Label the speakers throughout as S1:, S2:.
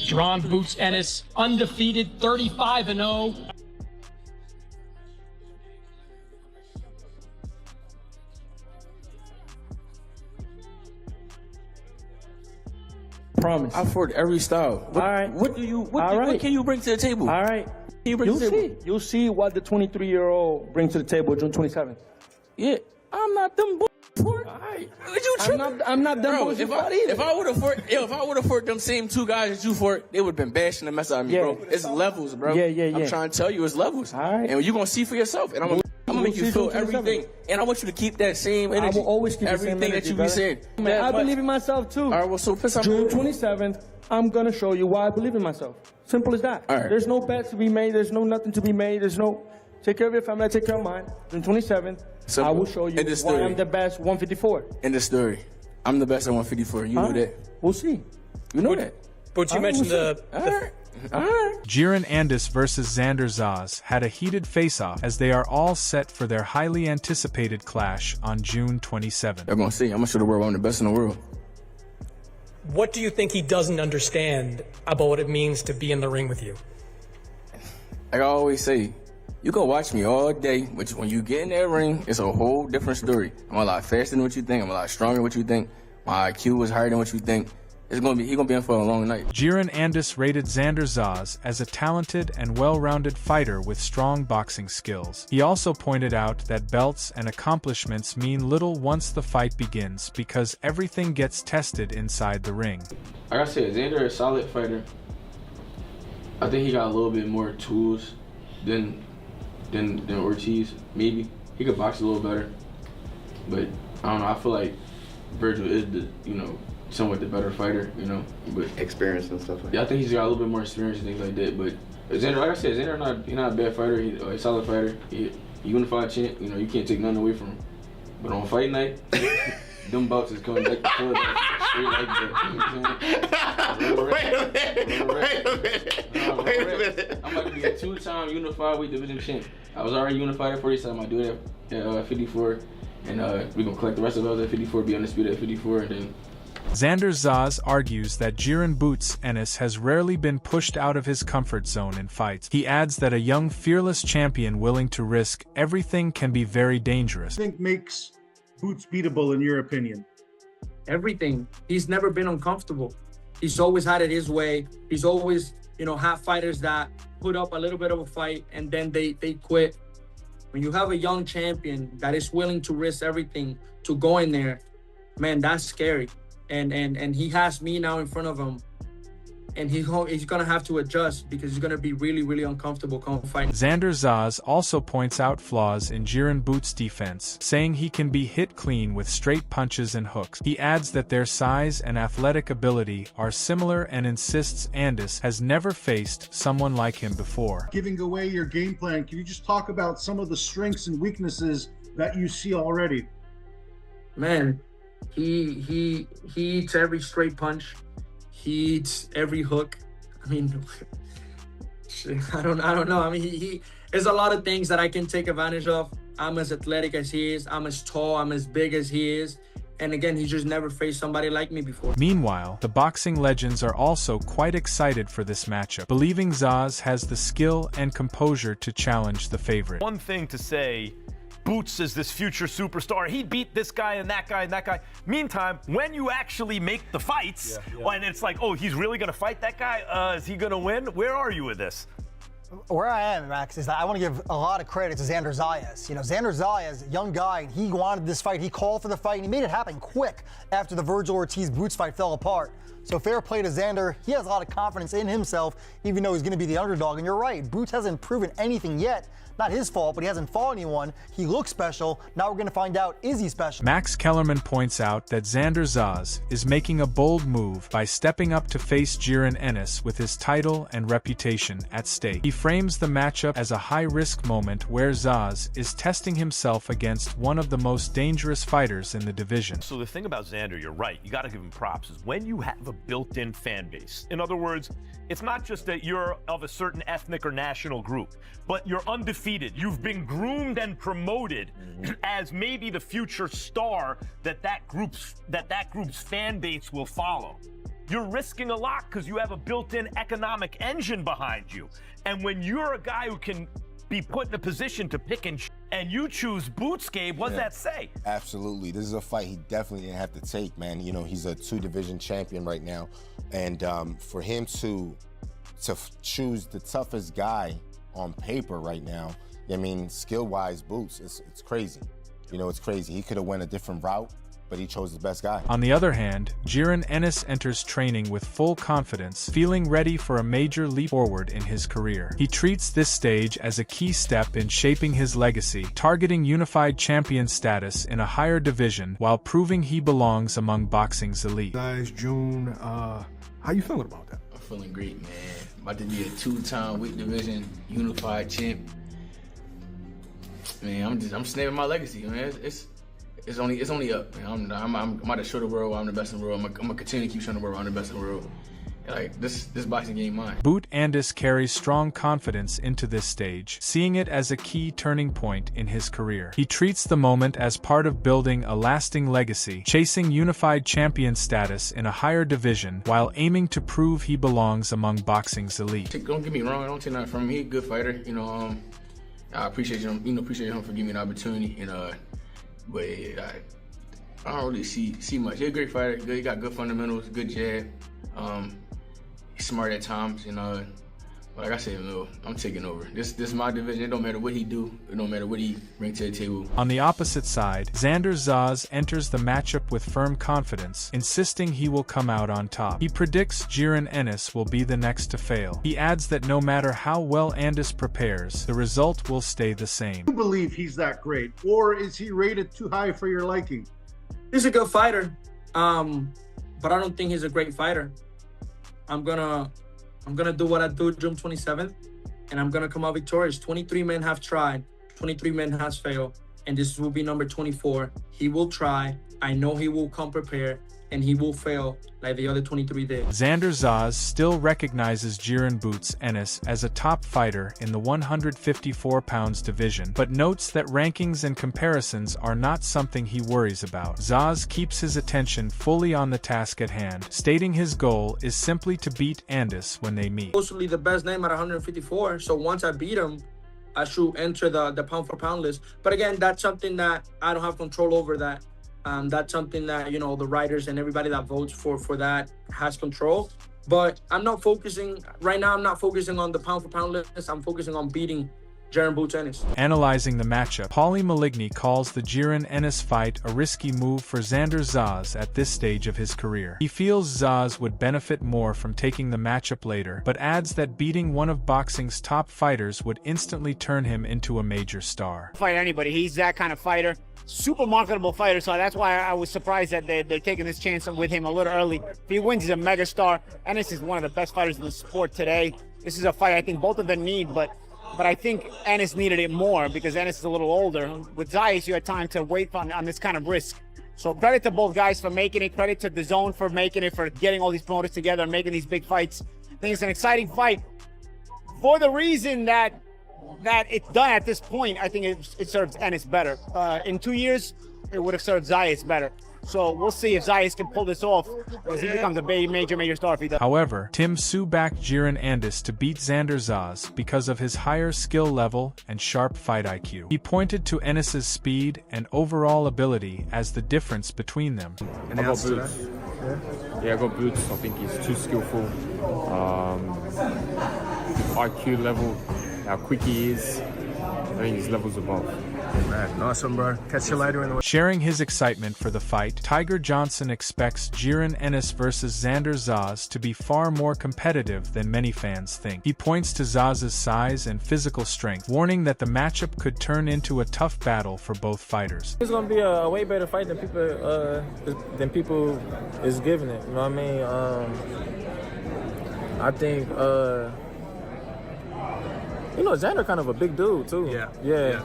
S1: Jaron boots Ennis, undefeated, 35-0.
S2: Promise.
S3: I fought every style.
S2: All right.
S3: What can you bring to the table?
S2: All right. You'll see. You'll see what the 23-year-old brings to the table June 27th.
S3: Yeah. I'm not them for it.
S2: All right.
S3: I'm not them boys. If I would have fought them same two guys that you fought, they would have been bashing the mess out of me, bro. It's levels, bro.
S2: Yeah.
S3: I'm trying to tell you, it's levels.
S2: All right.
S3: And you're gonna see for yourself. And I'm gonna make you feel everything. And I want you to keep that same energy.
S2: I will always keep
S3: everything
S2: the same energy,
S3: that you be saying.
S2: Man, I believe in myself too.
S3: All right, well, so piss off.
S2: June 27th, I'm gonna show you why I believe in myself. Simple as that.
S3: All right.
S2: There's no bets to be made. There's no nothing to be made. There's no take care of your family. I take care of mine. June 27th, I will show you why I'm the best 154.
S3: In the story, I'm the best at 154. You know that.
S2: We'll see.
S3: You know that.
S1: But you mentioned
S3: All right.
S4: Jaron Andis versus Xander Zayas had a heated face-off as they are all set for their highly anticipated clash on June 27th.
S3: They're gonna see. I'm gonna show the world I'm the best in the world.
S1: What do you think he doesn't understand about what it means to be in the ring with you?
S3: Like I always say, you can watch me all day, but when you get in that ring, it's a whole different story. I'm a lot faster than what you think. I'm a lot stronger than what you think. My IQ is higher than what you think. He's gonna be in for a long night.
S4: Jaron Andis rated Xander Zayas as a talented and well-rounded fighter with strong boxing skills. He also pointed out that belts and accomplishments mean little once the fight begins because everything gets tested inside the ring.
S3: Like I said, Xander is a solid fighter. I think he got a little bit more tools than Ortiz. Maybe he could box a little better, but I don't know. I feel like Virgil is somewhat the better fighter, but
S5: experience and stuff like that.
S3: Yeah, I think he's got a little bit more experience and things like that. But Xander, like I said, Xander he's not a bad fighter. He's a solid fighter. He unified champ. You can't take nothing away from him. But on fight night, them belts is coming back to club straight like that. Wait a minute. I'm about to be a 2-time unified weight division champ. I was already unified at 47. I do it at 54, and we're gonna collect the rest of those at 54, be undisputed at 54, and then.
S4: Xander Zayas argues that Jaron boots Ennis has rarely been pushed out of his comfort zone in fights. He adds that a young, fearless champion willing to risk everything can be very dangerous.
S6: What do you think makes Boots beatable in your opinion?
S7: Everything. He's never been uncomfortable. He's always had it his way. He's always, had fighters that put up a little bit of a fight and then they quit. When you have a young champion that is willing to risk everything to go in there, man, that's scary. And he has me now in front of him, and he's gonna have to adjust because he's gonna be really, really uncomfortable come fighting.
S4: Xander Zayas also points out flaws in Jaron Boots' defense, saying he can be hit clean with straight punches and hooks. He adds that their size and athletic ability are similar and insists Andis has never faced someone like him before.
S6: Giving away your game plan, can you just talk about some of the strengths and weaknesses that you see already?
S7: Man, he eats every straight punch. He eats every hook. I mean, I don't know. I mean, there's a lot of things that I can take advantage of. I'm as athletic as he is. I'm as tall. I'm as big as he is. And again, he's just never faced somebody like me before.
S4: Meanwhile, the boxing legends are also quite excited for this matchup, believing Zayas has the skill and composure to challenge the favorite.
S8: One thing to say, Boots is this future superstar. He beat this guy and that guy and that guy. Meantime, when you actually make the fights, and it's like, oh, he's really going to fight that guy? Is he going to win? Where are you with this?
S9: Where I am, Max, is that I want to give a lot of credit to Xander Zayas. Xander Zayas, young guy, he wanted this fight. He called for the fight, and he made it happen quick after the Virgil Ortiz-Boots fight fell apart. So fair play to Xander. He has a lot of confidence in himself, even though he's going to be the underdog. And you're right, Boots hasn't proven anything yet. Not his fault, but he hasn't fought anyone. He looks special. Now we're going to find out, is he special?
S4: Max Kellerman points out that Xander Zayas is making a bold move by stepping up to face Jaron Ennis with his title and reputation at stake. He frames the matchup as a high-risk moment where Zayas is testing himself against one of the most dangerous fighters in the division.
S8: So the thing about Xander, you're right, you got to give him props, is when you have a built-in fan base. In other words, it's not just that you're of a certain ethnic or national group, but you're undefeated. You've been groomed and promoted as maybe the future star that group's fan base will follow. you're risking a lot because you have a built-in economic engine behind you. And when you're a guy who can be put in a position to pick and you choose Boots, Gabe, what does that say?
S5: Absolutely. This is a fight he definitely didn't have to take, man. You know, he's a 2-division champion right now. And for him to choose the toughest guy on paper right now, I mean, skill-wise, Boots, it's crazy. You know, it's crazy. He could have went a different route, but he chose the best guy.
S4: On the other hand, Jaron Ennis enters training with full confidence, feeling ready for a major leap forward in his career. He treats this stage as a key step in shaping his legacy, targeting unified champion status in a higher division while proving he belongs among boxing's elite.
S10: Guys, June, how you feeling about that?
S3: I'm feeling great, man. About to be a 2-time weight division unified champ. Man, I'm snapping my legacy, man. It's only up, man. I'm about to show the world I'm the best in the world. I'm gonna continue to keep showing the world I'm the best in the world. Like, this boxing game mine.
S4: Boot Andis carries strong confidence into this stage, seeing it as a key turning point in his career. He treats the moment as part of building a lasting legacy, chasing unified champion status in a higher division while aiming to prove he belongs among boxing's elite.
S3: Don't get me wrong, I don't take nothing from him. He's a good fighter, you know. I appreciate him, appreciate him for giving me an opportunity, and but I don't really see much. He's a great fighter. He got good fundamentals, good jab. He's smart at times, but like I said, I'm taking over. This is my division. It don't matter what he do. It don't matter what he bring to the table.
S4: On the opposite side, Xander Zayas enters the matchup with firm confidence, insisting he will come out on top. He predicts Jaron Ennis will be the next to fail. He adds that no matter how well Andis prepares, the result will stay the same.
S6: Do you believe he's that great, or is he rated too high for your liking?
S7: He's a good fighter, but I don't think he's a great fighter. I'm gonna do what I do June 27th, and I'm gonna come out victorious. 23 men have tried, 23 men has failed, and this will be number 24. He will try. I know he will come prepared, and he will fail like the other 23 did.
S4: Xander Zayas still recognizes Jaron Boots Ennis as a top fighter in the 154 pounds division, but notes that rankings and comparisons are not something he worries about. Zayas keeps his attention fully on the task at hand, stating his goal is simply to beat Andis when they meet.
S7: Supposedly the best name at 154, so once I beat him, I should enter the pound for pound list. But again, that's something that I don't have control over that. That's something that, the writers and everybody that votes for that has control. But I'm not focusing, right now I'm not focusing on the pound for pound list. I'm focusing on beating Jaron Boots Ennis.
S4: Analyzing the matchup, Paulie Malignaggi calls the Jaron Ennis fight a risky move for Xander Zayas at this stage of his career. He feels Zayas would benefit more from taking the matchup later, but adds that beating one of boxing's top fighters would instantly turn him into a major star.
S11: Fight anybody, he's that kind of fighter. Super marketable fighter, so that's why I was surprised that they're taking this chance with him a little early. If he wins, he's a megastar. Ennis is one of the best fighters in the sport today. This is a fight I think both of them need, but I think Ennis needed it more because Ennis is a little older. With Zayas, you had time to wait on this kind of risk. So credit to both guys for making it. Credit to the Zone for making it, for getting all these promoters together and making these big fights. I think it's an exciting fight for the reason that it's done at this point. I think it serves Ennis better. In 2 years, it would have served Zayas better. So we'll see if Zayas can pull this off, because he becomes a major star if he does.
S4: However, Tim Tszyu backed Jaron Andis to beat Xander Zayas because of his higher skill level and sharp fight IQ. He pointed to Ennis's speed and overall ability as the difference between them.
S12: I got Boots. Yeah, I got Boots. I think he's too skillful. IQ level, how quick he is, I think his level's above.
S10: Man, awesome, bro. Catch you later in the...
S4: Sharing his excitement for the fight, Tiger Johnson expects Jaron Ennis versus Xander Zayas to be far more competitive than many fans think. He points to Zayas' size and physical strength, warning that the matchup could turn into a tough battle for both fighters.
S13: It's gonna be a way better fight than people is giving it. You know what I mean? I think Xander kind of a big dude too. Yeah.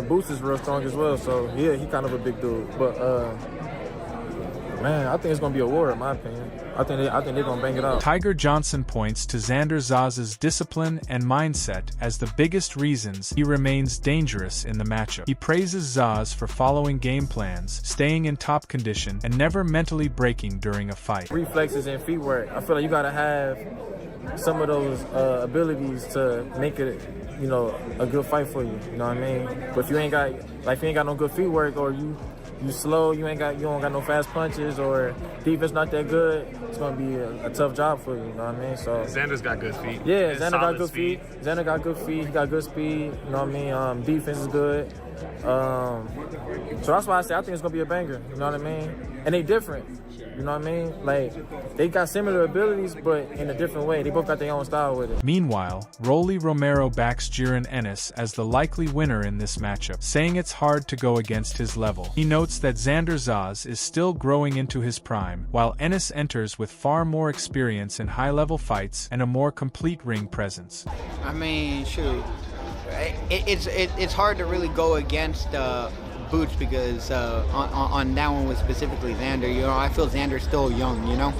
S13: Boots is real strong as well, so yeah, he kind of a big dude. But man, I think it's gonna be a war in my opinion. I think they're gonna bang it out.
S4: Tiger Johnson points to Xander Zayas' discipline and mindset as the biggest reasons he remains dangerous in the matchup. He praises Zayas for following game plans, staying in top condition, and never mentally breaking during a fight.
S13: Reflexes and feet work. I feel like you gotta have some of those abilities to make it, you know, a good fight for you. You know what I mean? But if you ain't got no good feet work, or you slow, you don't got no fast punches, or defense not that good, it's gonna be a tough job for you. You know what I mean? So
S12: Xander's got good feet.
S13: Yeah, Xander got good feet. Xander got good feet. He got good speed. You know what I mean? Defense is good. So that's why I say I think it's gonna be a banger. You know what I mean? And they different. You know what I mean? Like, they got similar abilities, but in a different way. They both got their own style with it.
S4: Meanwhile, Rolly Romero backs Jaron Ennis as the likely winner in this matchup, saying it's hard to go against his level. He notes that Xander Zayas is still growing into his prime, while Ennis enters with far more experience in high-level fights and a more complete ring presence.
S14: I mean, shoot, it's hard to really go against Boots because on that one was specifically Xander. You know, I feel Xander's still young, you know?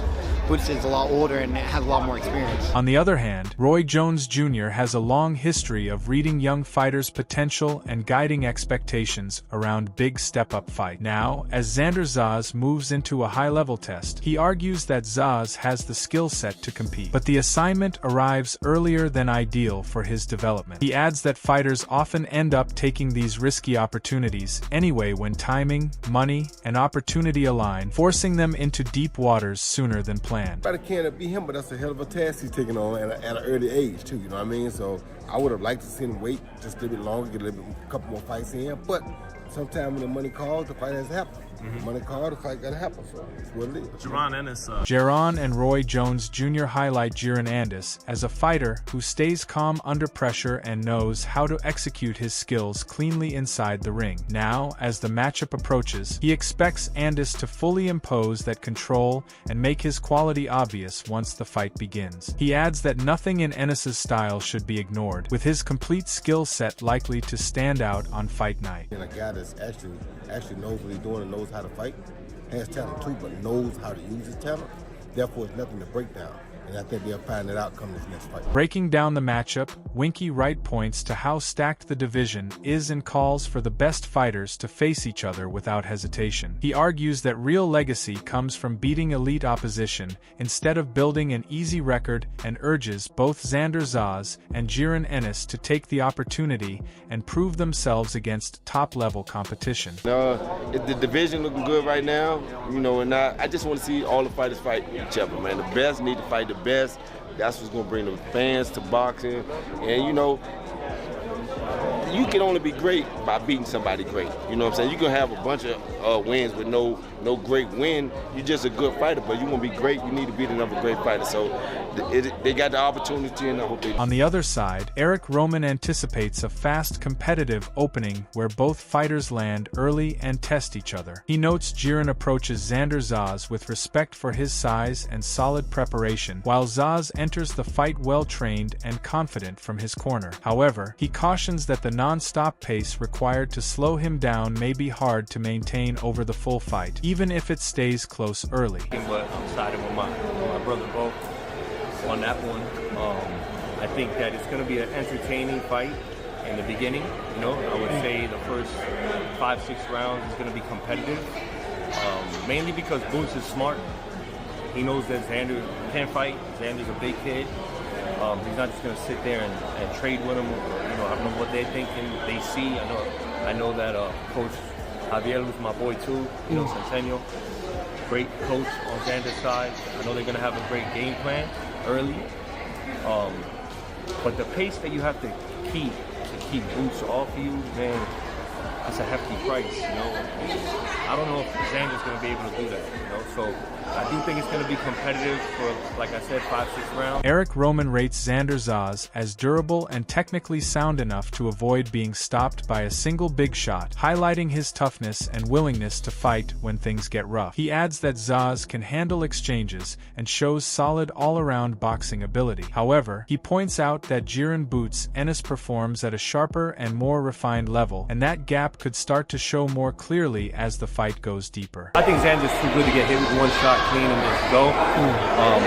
S14: Boots is a lot older and has a lot more experience.
S4: On the other hand, Roy Jones Jr. has a long history of reading young fighters' potential and guiding expectations around big step-up fight. Now, as Xander Zayas moves into a high-level test, he argues that Zayas has the skill set to compete, but the assignment arrives earlier than ideal for his development. He adds that fighters often end up taking these risky opportunities anyway when timing, money, and opportunity align, forcing them into deep waters sooner than planned.
S15: Everybody can't beat him, but that's a hell of a task he's taking on at an early age too. You know what I mean? So I would have liked to see him wait just a little bit longer, get a couple more fights in. But sometimes when the money calls, the fight has to happen. Money called, the fight got to happen. So it's what it is.
S4: Jaron and Roy Jones Jr. highlight Jaron Ennis as a fighter who stays calm under pressure and knows how to execute his skills cleanly inside the ring. Now, as the matchup approaches, he expects Ennis to fully impose that control and make his quality obvious once the fight begins. He adds that nothing in Ennis's style should be ignored, with his complete skill set likely to stand out on fight night.
S15: And a guy that's actually knows what he's doing and knows how to fight, has talent too, but knows how to use his talent. Therefore, it's nothing to break down. And I think they'll find that out come this next fight.
S4: Breaking down the matchup, Winky Wright points to how stacked the division is and calls for the best fighters to face each other without hesitation. He argues that real legacy comes from beating elite opposition instead of building an easy record, and urges both Xander Zayas and Jaron Ennis to take the opportunity and prove themselves against top-level competition.
S16: The division looking good right now, you know, and I just want to see all the fighters fight each other, man. The best need to fight the best. That's what's going to bring the fans to boxing. And, you know, you can only be great by beating somebody great. You know what I'm saying? You can have a bunch of wins with no great win. You're just a good fighter, but you want to be great, you need to beat another great fighter. So they got the opportunity, and I hope they do.
S4: On the other side, Eric Roman anticipates a fast, competitive opening where both fighters land early and test each other. He notes Jaron approaches Xander Zayas with respect for his size and solid preparation, while Zayas enters the fight well-trained and confident from his corner. However, he cautions that the non-stop pace required to slow him down may be hard to maintain over the full fight, even if it stays close early.
S17: But I'm siding with my brother both on that one. I think that it's going to be an entertaining fight in the beginning. You know, I would say the first 5-6 rounds is going to be competitive, mainly because Boots is smart. He knows that Xander can fight. Xander's a big kid. He's not just going to sit there and trade with him. You know, I don't know what they're thinking, they see. I know that Coach Javier was my boy too. You know, Centennial, great coach on Xander's side. I know they're going to have a great game plan early. But the pace that you have to keep Boots off you, man, that's a hefty price, you know. I don't know if Xander's going to be able to do that, you know. So I do think it's going to be competitive for, like I said, 5-6 rounds.
S4: Eric Roman rates Xander Zayas as durable and technically sound enough to avoid being stopped by a single big shot, highlighting his toughness and willingness to fight when things get rough. He adds that Zayas can handle exchanges and shows solid all-around boxing ability. However, he points out that Jaron Boots Ennis performs at a sharper and more refined level, and that gap matchup could start to show more clearly as the fight goes deeper.
S17: I think Xander's too good to get hit with one shot clean and just go.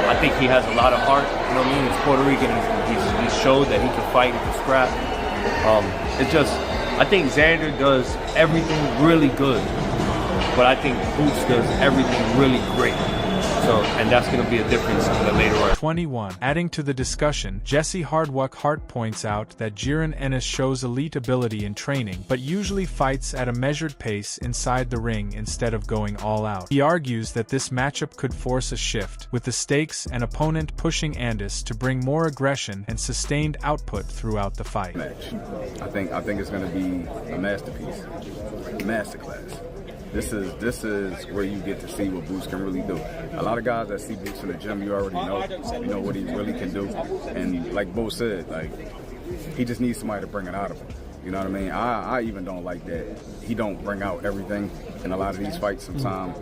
S17: I think he has a lot of heart. You know what I mean? He's Puerto Rican. He's showed that he can fight and can scrap. It's just, I think Xander does everything really good, but I think Boots does everything really great. So, and that's going to be a difference in the later on.
S4: 21. Adding to the discussion, Jesse Hardwuck Hart points out that Jaron Ennis shows elite ability in training, but usually fights at a measured pace inside the ring instead of going all out. He argues that this matchup could force a shift, with the stakes and opponent pushing Ennis to bring more aggression and sustained output throughout the fight.
S18: I think it's going to be a masterpiece, masterclass. This is where you get to see what Boots can really do. A lot of guys that see Boots in the gym, you already know. You know what he really can do. And like Bo said, like, he just needs somebody to bring it out of him. You know what I mean? I even don't like that he don't bring out everything in a lot of these fights. Sometimes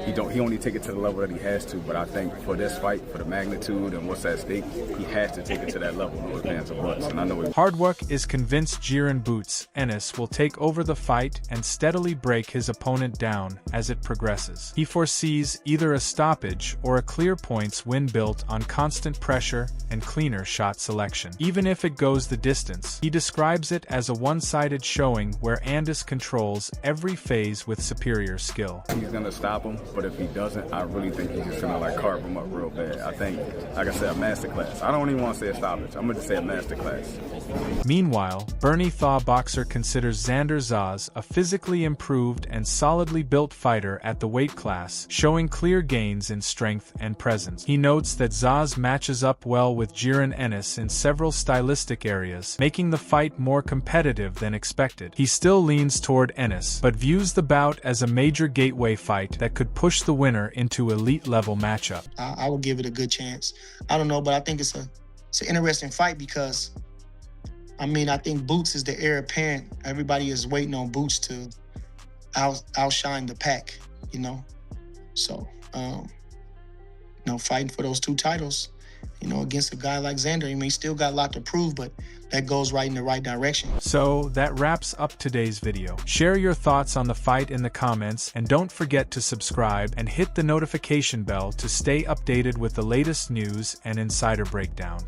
S18: he only take it to the level that he has to. But I think for this fight, for the magnitude and what's at stake, he has to take it to that level. No ifs, ands, or buts. And I know it.
S4: Hardwuck is convinced Jaron Boots Ennis will take over the fight and steadily break his opponent down as it progresses. He foresees either a stoppage or a clear points win built on constant pressure and cleaner shot selection. Even if it goes the distance, he describes it as a one-sided showing where Ennis controls every phase with superior skill.
S18: He's gonna stop him, but if he doesn't, I really think he's just gonna like carve him up real bad. I think, like I said, a masterclass. I don't even want to say a stoppage. I'm gonna just say a masterclass.
S4: Meanwhile, Bernie Thaw Boxer considers Xander Zayas a physically improved and solidly built fighter at the weight class, showing clear gains in strength and presence. He notes that Zayas matches up well with Jaron Ennis in several stylistic areas, making the fight more competitive than expected. He still leans toward Ennis, but views the bout as a major gateway fight that could push the winner into elite-level matchup.
S19: I would give it a good chance. I don't know, but I think it's an interesting fight because, I mean, I think Boots is the heir apparent. Everybody is waiting on Boots to outshine the pack, you know? So, fighting for those two titles, against a guy like Xander. I mean, he still got a lot to prove, but that goes right in the right direction.
S4: So that wraps up today's video. Share your thoughts on the fight in the comments, and don't forget to subscribe and hit the notification bell to stay updated with the latest news and insider breakdown.